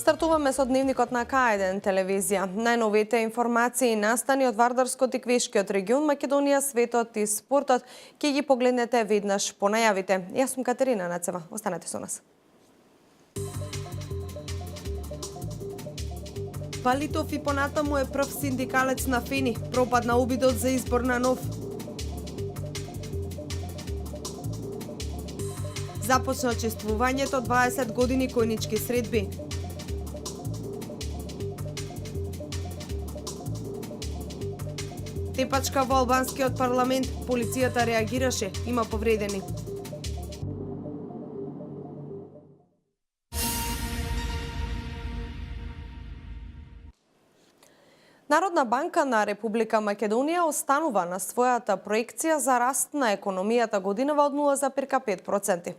Стартуваме со дневникот на К1 телевизија. Најновите информации и настани од Вардарскот и Квешкиот регион, Македонија, светот и спортот ќе ги погледнете веднаш по најавите. Јас сум Катерина Нацева. Останете со нас. Палитов и понатаму е прв синдикалец на ФЕНИ. Пропадна обидот за избор на нов. Започна чествувањето 20 години којнички средби. Тепачка во албанскиот парламент, полицијата реагираше, има повредени. Народна банка на Република Македонија останува на својата проекција за раст на економијата годинава од 0,5%.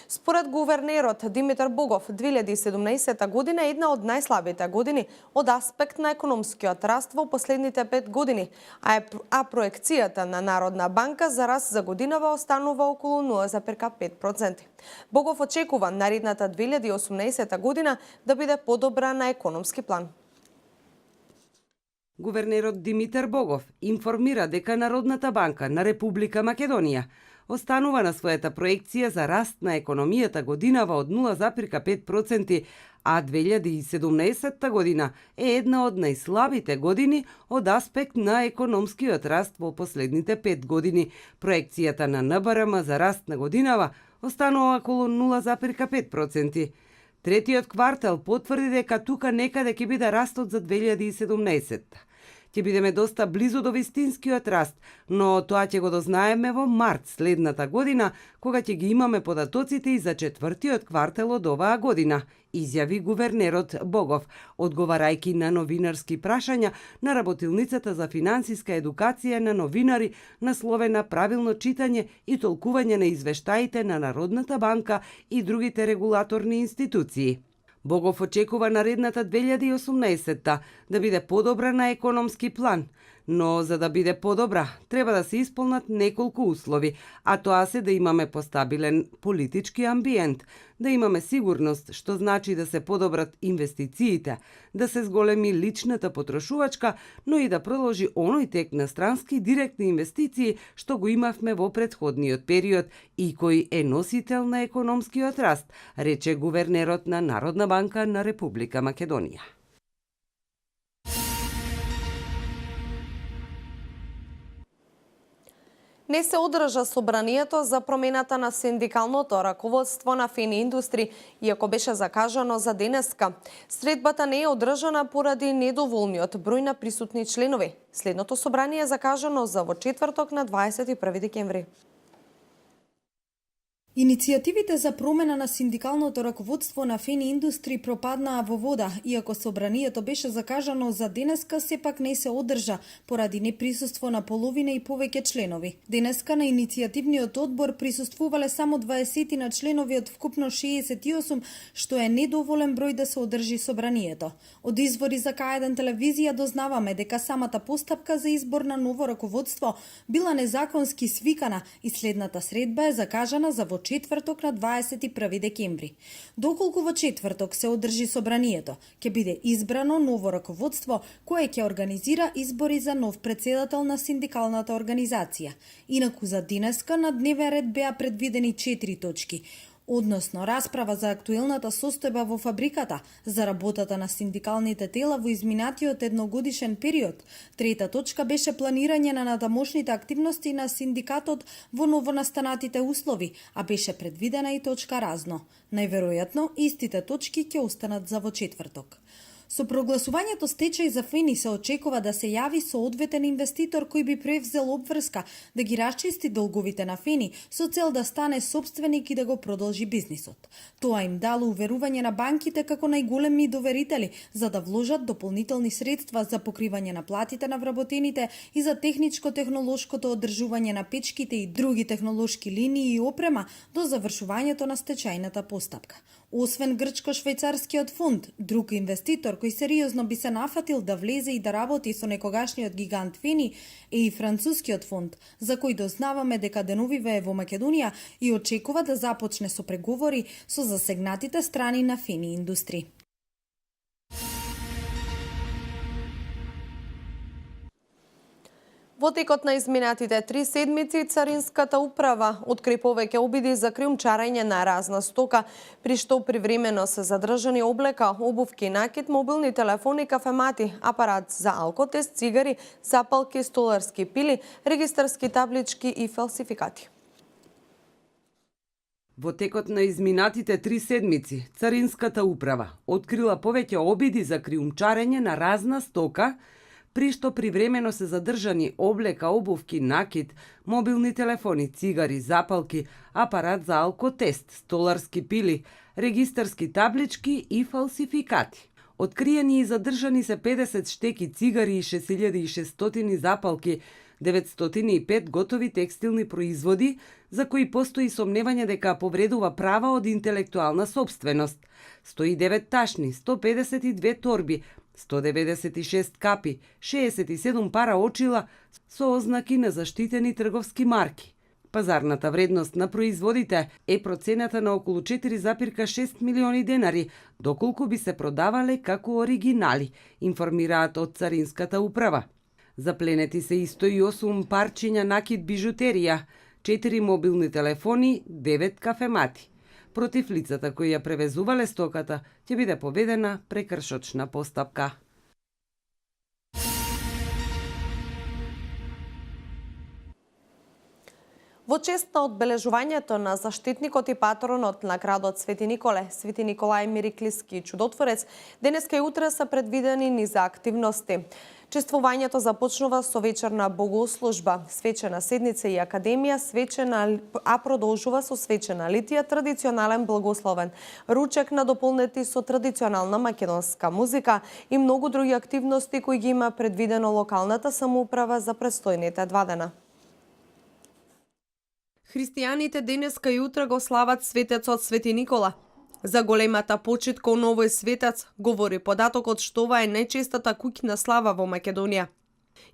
Според гувернерот Димитар Богов, 2017 година е една од најслабите години од аспект на економскиот раст во последните 5 години, а проекцијата на Народна банка за раст за годинава останува околу 0,5%. Богов очекува наредната 2018 година да биде подобра на економски план. Гувернерот Димитар Богов информира дека Народната банка на Република Македонија останува на својата проекција за раст на економијата годинава од 0,5%, а 2017 година е една од најслабите години од аспект на економскиот раст во последните 5 години. Проекцијата на НБРМ за раст на годинава останува околу 0,5%. Третиот квартал потврди дека тука некаде ќе биде растот за 2017. Ќе бидеме доста близу до вистинскиот раст, но тоа ќе го дознаеме во март следната година, кога ќе ги имаме податоците и за четвртиот квартал од оваа година, изјави гувернерот Богов, одговарајќи на новинарски прашања на работилницата за финансиска едукација на новинари насловена правилно читање и толкување на извештаите на Народната банка и другите регулаторни институции. Богов очекува наредната 2018 да биде подобра на економски план, но за да биде подобра, треба да се исполнат неколку услови, а тоа се да имаме постабилен политички амбиент, да имаме сигурност, што значи да се подобрат инвестициите, да се зголеми личната потрошувачка, но и да продолжи оној тек на странски директни инвестиции што го имавме во претходниот период и кој е носител на економскиот раст, рече гувернерот на Народна банка на Република Македонија. Не се одржа собранието за промената на синдикалното раководство на ФЕНИ Индустри, иако беше закажано за денеска. Средбата не е одржана поради недоволниот број на присутни членови. Следното собрание е закажано за во четврток на 21 декември. Иницијативите за промена на синдикалното раководство на ФЕНИ Индустри пропаднаа во вода, иако собранието беше закажано за денеска, сепак не се одржа поради неприсуство на половина и повеќе членови. Денеска на иницијативниот одбор присуствувале само 20 на членови од вкупно 68, што е недоволен број да се одржи собранието. Од извори за К1 телевизија дознаваме дека самата постапка за избор на ново раководство била незаконски свикана и следната средба е закажана за во четврток на 21 декември. Доколку во четврток се одржи собранието, ќе биде избрано ново раководство кое ќе организира избори за нов претседател на синдикалната организација. Инаку за денеска на дневен ред беа предвидени 4 точки, односно расправа за актуелната состојба во фабриката, за работата на синдикалните тела во изминатиот едногодишен период. Трета точка беше планирање на натамошните активности на синдикатот во новонастанатите услови, а беше предвидена и точка разно. Најверојатно, истите точки ќе останат за во четврток. Со прогласувањето стечај за Фени се очекува да се јави соодветен инвеститор кој би превзел обврска да ги расчисти долговите на Фени со цел да стане сопственик и да го продолжи бизнисот. Тоа им дало уверување на банките како најголеми доверители за да вложат дополнителни средства за покривање на платите на вработените и за техничко-технолошкото одржување на печките и други технолошки линии и опрема до завршувањето на стечајната постапка. Освен грчко-швајцарскиот фонд, друг инвеститор кој сериозно би се нафатил да влезе и да работи со некогашниот гигант Фени е и францускиот фонд, за кој дознаваме дека деновиве е во Македонија и очекува да започне со преговори со засегнатите страни на Фени индустри. Во текот на изминатите 3 седмици, Царинската управа откри повеќе обиди за криумчарење на разна стока, при што привремено се задржани облека, обувки, накид, мобилни телефони, кафемати, апарат за алкотест, цигари, запалки, столарски пили, регистарски таблички и фалсификати. Во текот на изминатите 3 седмици, Царинската управа открила повеќе обиди за криумчарење на разна стока, при што привремено се задржани облека, обувки, накид, мобилни телефони, цигари, запалки, апарат за алкотест, столарски пили, регистарски таблички и фалсификати. Откриени и задржани се 50 штеки цигари и 6600 запалки, 905 готови текстилни производи, за кои постои сомневање дека повредува права од интелектуална сопственост, 109 ташни, 152 торби, 196 капи, 67 пара очила со ознаки на заштитени трговски марки. Пазарната вредност на производите е процената на околу 4,6 милиони денари, доколку би се продавале како оригинали, информираат од Царинската управа. Запленети се и 108 парчиња накид бижутерија, 4 мобилни телефони, 9 кафемати. Против лицата кои ја превезувале стоката, ќе биде поведена прекршочна постапка. Во чест на одбележувањето на заштитникот и патронот на градот Свети Николе, Свети Николај Мириклиски чудотворец, денеска и утре се предвидени низа активности. Чествувањето започнува со вечерна богослужба, свечена седница и академија, а продолжува со свечена литија, традиционален благословен, ручек на дополнети со традиционална македонска музика и многу други активности кои ги има предвидено локалната самоуправа за престојните 2 дена. Христијаните денеска и утре го слават светецот Свети Никола. За големата почит кон овој светец говори податокот што ова е најчестата куќна слава во Македонија.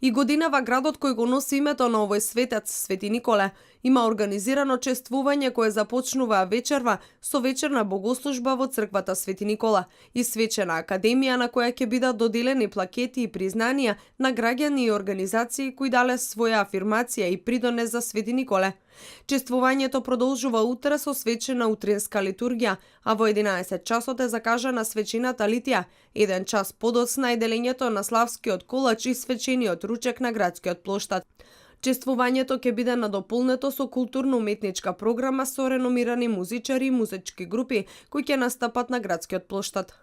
И годинава градот кој го носи името на овој светец, Свети Николе, има организирано чествување кое започнува вечерва со вечерна богослужба во црквата Свети Никола и свечена академија на која ќе бидат доделени плакети и признанија на граѓани и организации кои дале своја афирмација и придонес за Свети Николе. Чествувањето продолжува утре со свечена утринска литургија, а во 11 часот е закажана свечената литија, 1 час подоцна е делењето на славскиот колач и свечениот ручек на градскиот плоштад. Чествувањето ќе биде надополнето со културно-уметничка програма со реномирани музичари и музички групи кои ќе настапат на градскиот плоштад.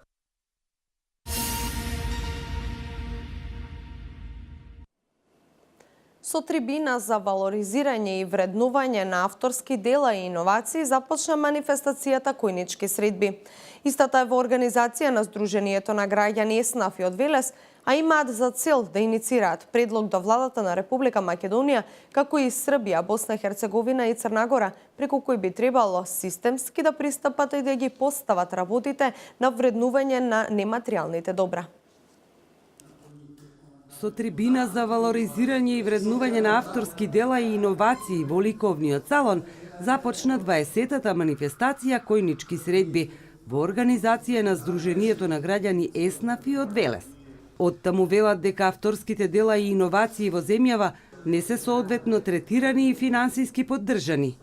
Со трибина за валоризирање и вреднување на авторски дела и иновации започна манифестацијата Којнички средби. Истата е во организација на Сдруженијето на граѓани Еснаф и од Велес, а имаат за цел да иницираат предлог до владата на Република Македонија, како и Србија, Босна, Херцеговина и Црнагора, преку кој би требало системски да пристапат и да ги постават работите на вреднување на нематеријалните добра. Со трибина за валоризирање и вреднување на авторски дела и иновации во ликовниот салон започна 20-та манифестација Којнички средби во организација на Сдруженијето на граѓани Еснаф и од Велес. Оттаму велат дека авторските дела и иновации во земјава не се соодветно третирани и финансиски поддржани.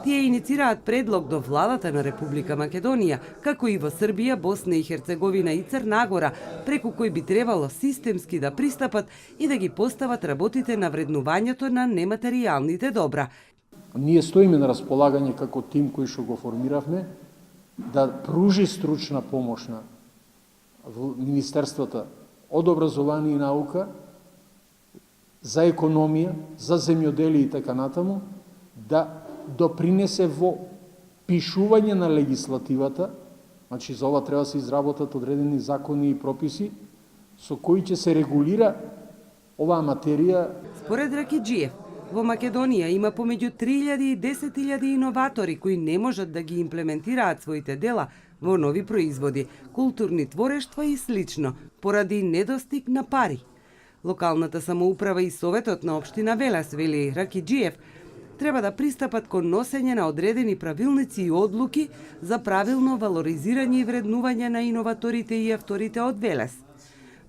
Тие иницираат предлог до владата на Република Македонија, како и во Србија, Босна и Херцеговина и Црнагора, преку кој би требало системски да пристапат и да ги постават работите на вреднувањето на нематеријалните добра. Ние стоиме на располагање како тим кој што го формиравме да пружи стручна помош на во министерствата од образование и наука, за економија, за земјоделие и така натаму, да допринесе во пишување на легислативата, значи за ова треба да се изработат одредени закони и прописи, со кои ќе се регулира оваа материја. Според Ракиџиев, во Македонија има помеѓу 3000 и 10.000 иноватори кои не можат да ги имплементираат своите дела во нови производи, културни творештва и слично, поради недостиг на пари. Локалната самоуправа и Советот на општина Велес, вели Ракиџиев, треба да пристапат кон носење на одредени правилници и одлуки за правилно валоризирање и вреднување на иноваторите и авторите од Велес.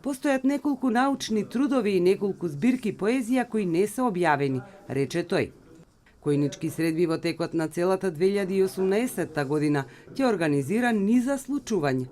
Постојат неколку научни трудови и неколку збирки поезија кои не се објавени, рече тој. Којнички средби во текот на целата 2018 година ќе организира низа случување.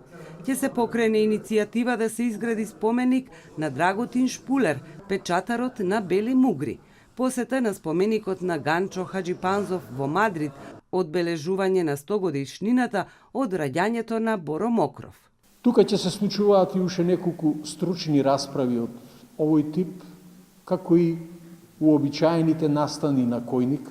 Ќе се покрене иницијатива да се изгради споменик на Драготин Шпулер, печатарот на Бели Мугри, посета на споменикот на Ганчо Хаджипанзов во Мадрид, одбележување на 100 годишнината од раѓањето на Боро Мокров. Тука ќе се случуваат и уште неколку стручни расправи од овој тип, како и уобичаените настани на Којник,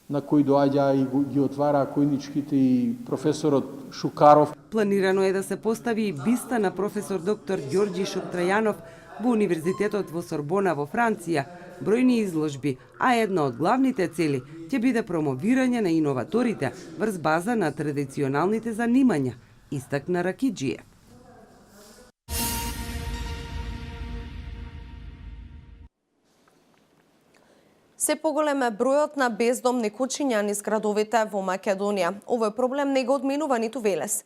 на кои доаѓа и ги отвара којничките и професорот Шукаров. Планирано е да се постави и биста на професор доктор Ѓорѓи Шоптрајанов во Универзитетот во Сорбона во Франција, бројни изложби, а една од главните цели ќе биде промовирање на иноваторите врз база на традиционалните занимања, истакна Ракиџиев. Се поголем е бројот на бездомни кучиња низ градовите во Македонија. Овој проблем не го одминува ниту Велес.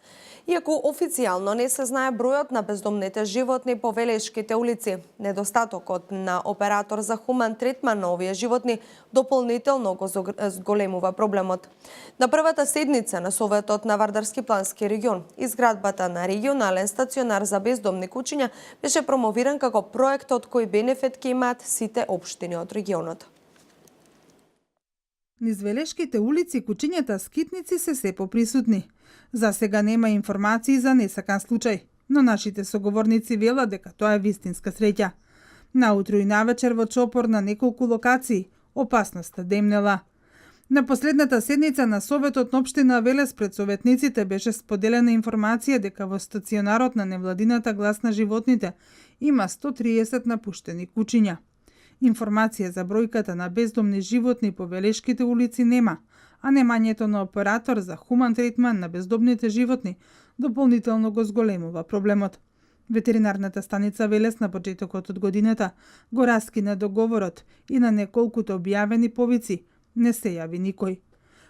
Иако официјално не се знае бројот на бездомните животни по велешките улици, недостатокот на оператор за хуман третман на овие животни дополнително го зголемува проблемот. На првата седница на Советот на Вардарски плански регион, изградбата на регионален стационар за бездомни кучиња беше промовиран како проект од кој бенефит ќе имаат сите општини од регионот. Низ велешките улици кучињата скитници се поприсутни. За сега нема информации за несакан случај, но нашите соговорници велат дека тоа е вистинска среќа. Наутро и навечер во чопор на неколку локации опасноста демнела. На последната седница на Советот на општина Велес пред советниците беше споделена информација дека во стационарот на невладината Глас на животните има 130 напуштени кучиња. Информација за бројката на бездомни животни по велешките улици нема, а немањето на оператор за хуман третман на бездомните животни дополнително го зголемува проблемот. Ветеринарната станица Велес на почетокот од годината го раскина договорот и на неколкуто објавени повици не се јави никој.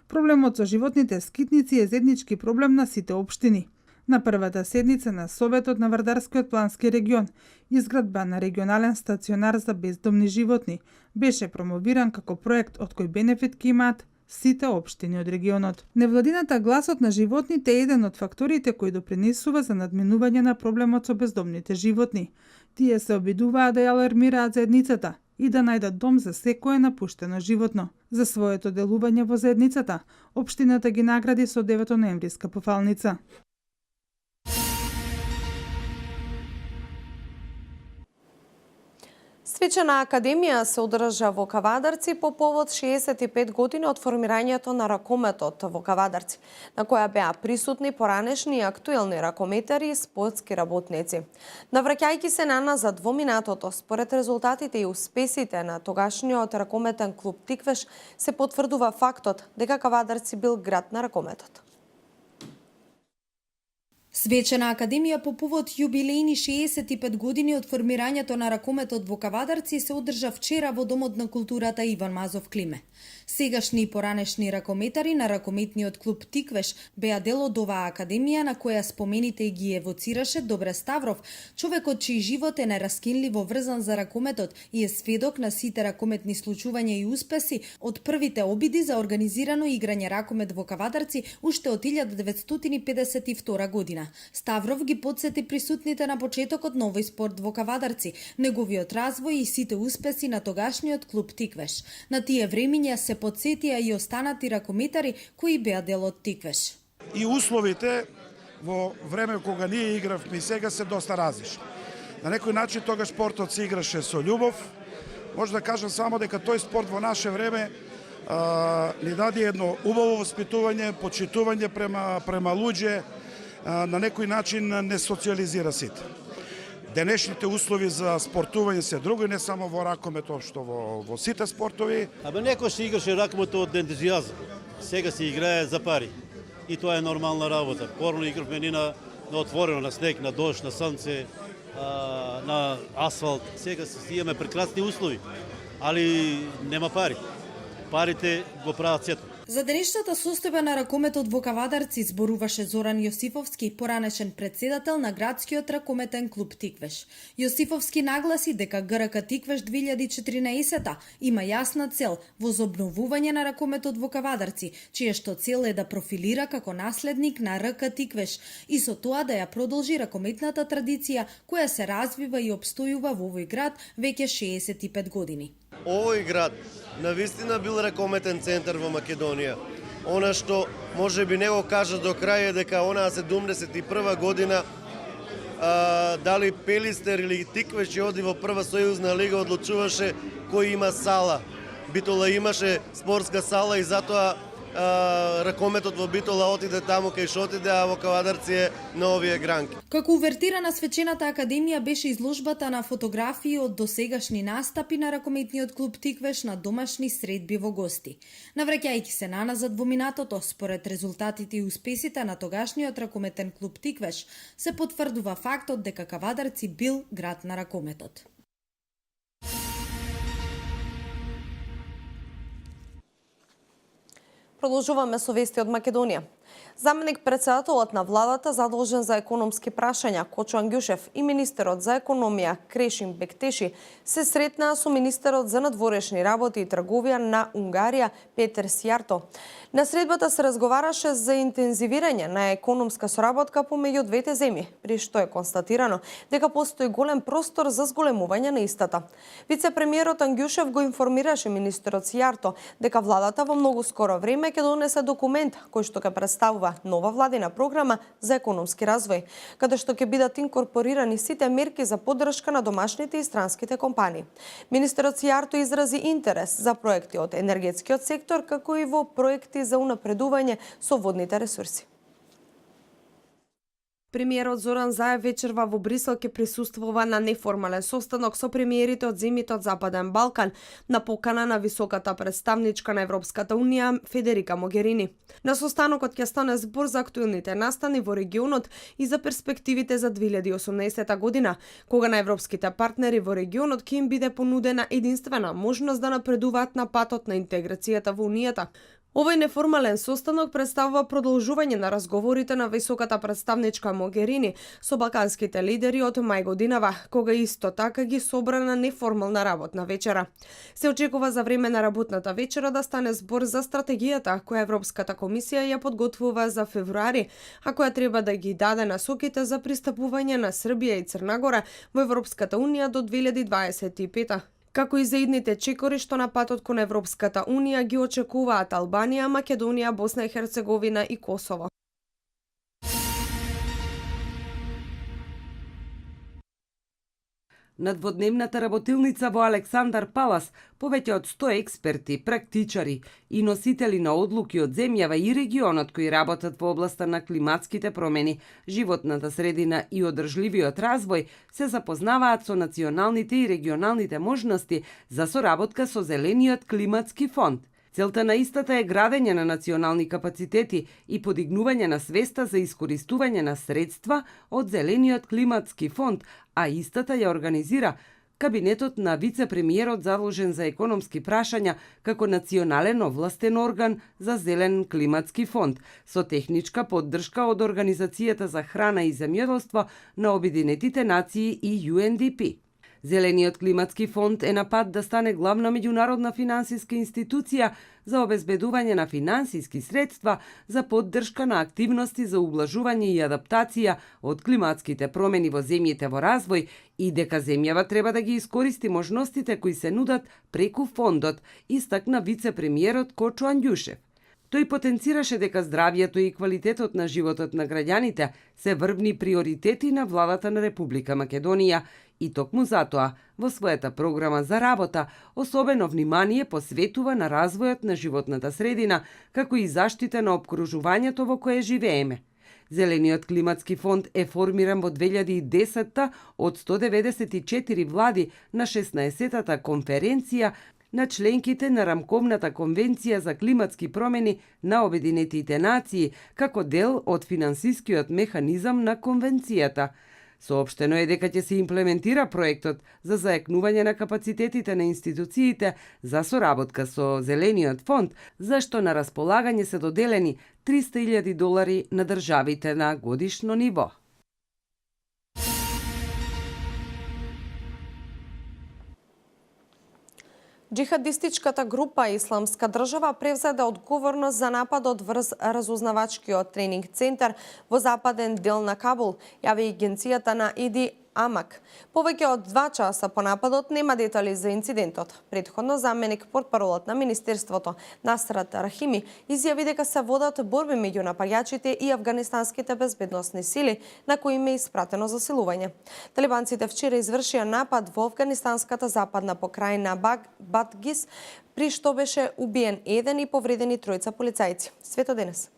Проблемот со животните скитници е заеднички проблем на сите општини. На првата седница на Советот на Вардарскиот плански регион, изградба на регионален стационар за бездомни животни беше промовиран како проект од кој бенефит ќе имаат сите општини од регионот. Невладината Гласот на животните е еден од факторите кои допринесува за надминување на проблемот со бездомните животни. Тие се обидуваат да ја алармираат заедницата и да најдат дом за секое напуштено животно. За своето делување во заедницата, општината ги награди со 9-ноемвриска пофалница. Свечена академија се одржа во Кавадарци по повод 65 години од формирањето на ракометот во Кавадарци, на која беа присутни поранешни и актуелни ракометари и спортски работници. Навраќајќи се назад во минатото, според резултатите и успесите на тогашниот ракометен клуб Тиквеш, се потврдува фактот дека Кавадарци бил град на ракометот. Свечена академија по повод јубилејни 65 години од формирањето на ракометот во Кавадарци се одржа вчера во Домот на културата Иван Мазов Климе. Сегашни и поранешни ракометари на ракометниот клуб Тиквеш беа дел од оваа академија на која спомените ги евоцираше Добре Ставров, човекот чиј живот е нераскинливо врзан за ракометот и е сведок на сите ракометни случувања и успеси од првите обиди за организирано играње ракомет во Кавадарци уште од 1952 година. Ставров ги подсети присутните на почетокот на овој спорт во Кавадарци, неговиот развој и сите успеси на тогашниот клуб Тиквеш. На тие времиња се подсетија и останати ракометари кои беа дел од Тиквеш. И условите во време кога ние игравме и сега се доста различни. На некој начин тогаш спортот се играше со љубов. Може да кажам само дека тој спорт во наше време ни даде едно убаво воспитување, почитување према луѓе, на некој начин не социализира сите. Денешните услови за спортување се други, не само во ракомет, општо во сите спортови. Некој се играше ракомет од ентузијазм, сега се играе за пари. И тоа е нормална работа. Порано игравме ни на отворено, на снег, на дожд, на сонце, на асфалт. Сега имаме прекрасни услови, али нема пари. Парите го прават сето. За денешната состојба на ракометот во Кавадарци зборуваше Зоран Јосифовски, поранешен председател на градскиот ракометен клуб Тиквеш. Јосифовски нагласи дека ГРК Тиквеш 2014 има јасна цел возобновување на ракометот во Кавадарци, чијашто цел е да профилира како наследник на РК Тиквеш и со тоа да ја продолжи ракометната традиција која се развива и опстојува во овој град веќе 65 години. Овој град навистина бил ракометен центар во Македонија. Она што може би не го кажа до крај е дека онаа 71 година дали Пелистер или Тиквеш ќе оди во прва сојузна лига одлучуваше кој има сала. Битола имаше спортска сала и затоа ракометот во Битола отиде таму кај што отиде, а во Кавадарци е на овие гранки. Како увертира на свечената академија беше изложбата на фотографии од досегашни настапи на ракометниот клуб Тиквеш на домашни средби во гости. Навраќајќи се наназад во минатото, според резултатите и успесите на тогашниот ракометен клуб Тиквеш, се потврдува фактот дека Кавадарци бил град на ракометот. Продолжуваме со вести од Македонија. Заменик председателот на владата задолжен за економски прашања Кочо Ангјушев и министерот за економија Крешим Бектеши се сретнаа со министерот за надворешни работи и трговија на Унгарија Петер Сјарто. На средбата се разговараше за интензивирање на економска соработка помеѓу двете земји, при што е констатирано дека постои голем простор за зголемување на истата. Вице-премиерот Ангјушев го информираше министерот Сјарто дека владата во многу скоро време ќе донесе документ кој што ќе представува нова владина програма за економски развој, каде што ќе бидат инкорпорирани сите мерки за поддршка на домашните и странските компании. Министерот Сјарто изрази интерес за проекти од енергетскиот сектор, како и во проекти за унапредување со водните ресурси. Премиерот Зоран Заев вечерва во Брисел ќе присуствува на неформален состанок со премиерите од земјите од Западен Балкан на покана на високата представничка на Европската Унија Федерика Могерини. На состанокот ќе стане збор за актуелните настани во регионот и за перспективите за 2018 година, кога на европските партнери во регионот ќе им биде понудена единствена можност да напредуваат на патот на интеграцијата во Унијата. Овој неформален состанок представува продолжување на разговорите на високата представничка Могерини со балканските лидери од мај годинава, кога исто така ги собра на неформална работна вечера. Се очекува за време на работната вечера да стане збор за стратегијата која Европската комисија ја подготвува за февруари, а која треба да ги даде насоките за пристапување на Србија и Црна Гора во Европската Унија до 2025. Како и за идните чекори што на патот кон Европската Унија ги очекуваат Албанија, Македонија, Босна и Херцеговина и Косово. Надводневната работилница во Александар Палас повеќе од 100 експерти, практичари и носители на одлуки од земјава и регионот кои работат во областа на климатските промени, животната средина и одржливиот развој се запознаваат со националните и регионалните можности за соработка со Зелениот климатски фонд. Целта на истата е градење на национални капацитети и подигнување на свеста за искористување на средства од Зелениот климатски фонд, а истата ја организира Кабинетот на вице-премиерот задолжен за економски прашања како национален овластен орган за Зелен климатски фонд, со техничка поддршка од Организацијата за храна и земјоделство на Обединетите нации и UNDP. Зелениот климатски фонд е на пат да стане главна меѓународна финансиска институција за обезбедување на финансиски средства за поддршка на активности за ублажување и адаптација од климатските промени во земјите во развој и дека земјава треба да ги искористи можностите кои се нудат преку фондот, истакна вице-премиерот Кочо Ангјушев. Тој потенцираше дека здравјето и квалитетот на животот на граѓаните се врвни приоритети на владата на Република Македонија и токму затоа во својата програма за работа особено внимание посветува на развојот на животната средина, како и заштита на опкружувањето во кое живееме. Зелениот климатски фонд е формиран во 2010 од 194 влади на 16-тата конференција на членките на Рамковната конвенција за климатски промени на Обединетите нации, како дел од финансискиот механизам на конвенцијата. Соопштено е дека ќе се имплементира проектот за заекнување на капацитетите на институциите за соработка со Зелениот фонд, зашто на располагање се доделени $300,000 на државите на годишно ниво. Джихадистичката група Исламска држава превзеде одговорност за нападот врз разузнавачкиот тренинг центар во западен дел на Кабул, јави агенцијата на Иди Амак. Повеќе од 2 часа по нападот нема детали за инцидентот. Претходно заменик портпаролот на Министерството Насрат Рахими изјави дека се водат борби меѓу напаѓачите и афганистанските безбедносни сили на кои им е испратено засилување. Талибанците вчера извршија напад во афганистанската западна покрајна Бадгис, при што беше убиен 1 и повредени 3 полицајци. Свето денес.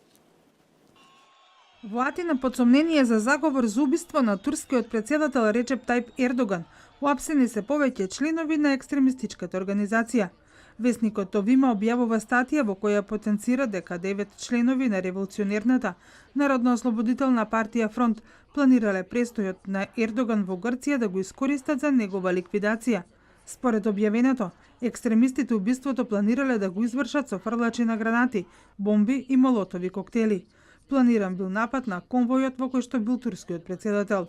Во Атина под сомнение за заговор за убиство на турскиот претседател Реджеп Тајп Ердоган, уапсени се повеќе членови на екстремистичката организација. Весникот Овима објавува статија во која потенцира дека 9 членови на револуционерната Народно-ослободителна партија Фронт планирале престојот на Ердоган во Грција да го искористат за негова ликвидација. Според објавеното, екстремистите убиството планирале да го извршат со фрлачи на гранати, бомби и молотови коктели. Планиран бил напад на конвојот во кој што бил турскиот претседател.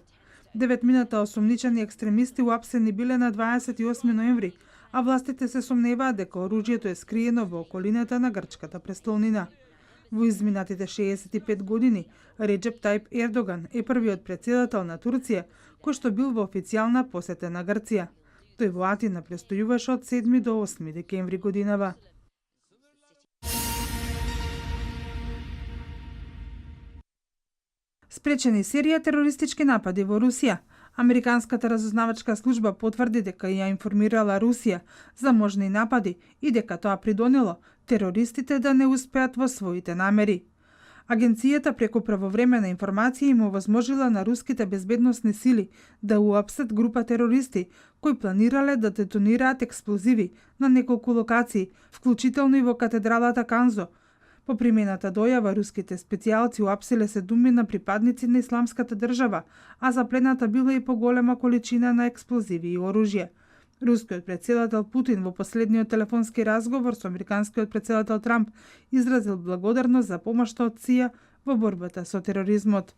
9 осомничани екстремисти уапсени биле на 28 ноември, а властите се сомневаат дека оружјето е скриено во околината на грчката престолнина. Во изминатите 65 години, Реджеп Тајп Ердоган е првиот претседател на Турција кој што бил во официјална посета на Грција. Тој во Атина престојуваше од 7 до 8 декември годинава. Спречени серија терористички напади во Русија. Американската разузнавачка служба потврди дека ја информирала Русија за можни напади и дека тоа придонело терористите да не успеат во своите намери. Агенцијата преку правовремена информација им овозможила на руските безбедносни сили да уапсат група терористи кои планирале да детонираат експлозиви на неколку локации, вклучително и во катедралата Канзо. По примената дојава, руските специјалци уапсиле 7 припадници на Исламската држава, а заплената била и поголема количина на експлозиви и оружје. Рускиот претседател Путин во последниот телефонски разговор со американскиот претседател Трамп изразил благодарност за помошта од СИА во борбата со тероризмот.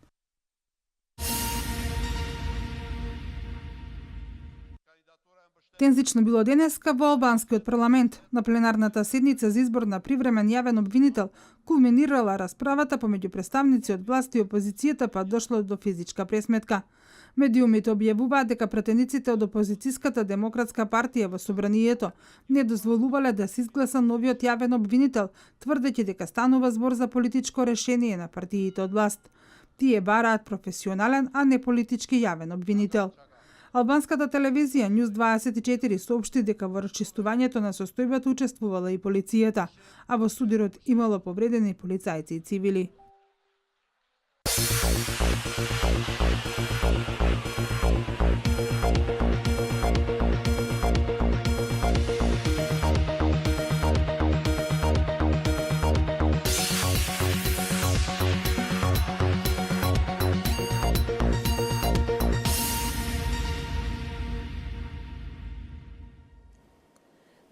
Тензично било денеска во албанскиот парламент. На пленарната седница за избор на привремен јавен обвинител кулминирала расправата помеѓу представници од власт и опозицијата, па дошло до физичка пресметка. Медиумите објавуваат дека пратениците од опозицијската демократска партија во собранието не дозволувале да се изгласа новиот јавен обвинител, тврдејќи дека станува збор за политичко решение на партиите од власт. Тие бараат професионален, а не политички јавен обвинител. Албанската телевизија News 24 соопшти дека во расчистувањето на состојбата учествувала и полицијата, а во судирот имало повредени полицајци и цивили.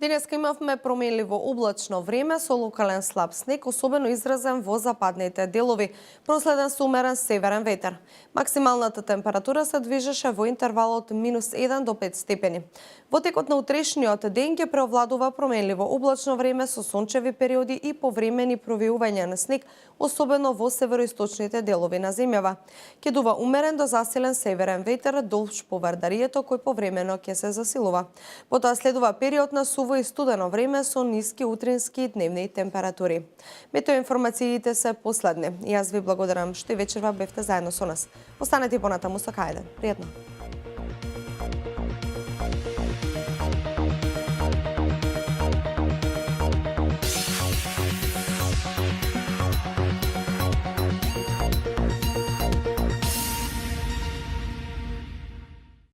Денеска имавме променливо облачно време со локален слаб снег, особено изразен во западните делови, проследен со умерен северен ветер. Максималната температура се движеше во интервалот -1 до 5 степени. Во текот на утрешниот ден ќе преовладува променливо облачно време со сончеви периоди и повремени провиувања на снег, особено во североисточните делови на земјава. Ќе дува умерен до засилен северен ветер долж по Вардарието, кој повремено ќе се засилува. Потоа следува период на обичајно во и студено време со ниски утрински и дневни температури. Метеоинформациите се последни. Јас ви благодарам што и вечерва бевте заедно со нас. Останете понатаму со Кајден. Пријатно.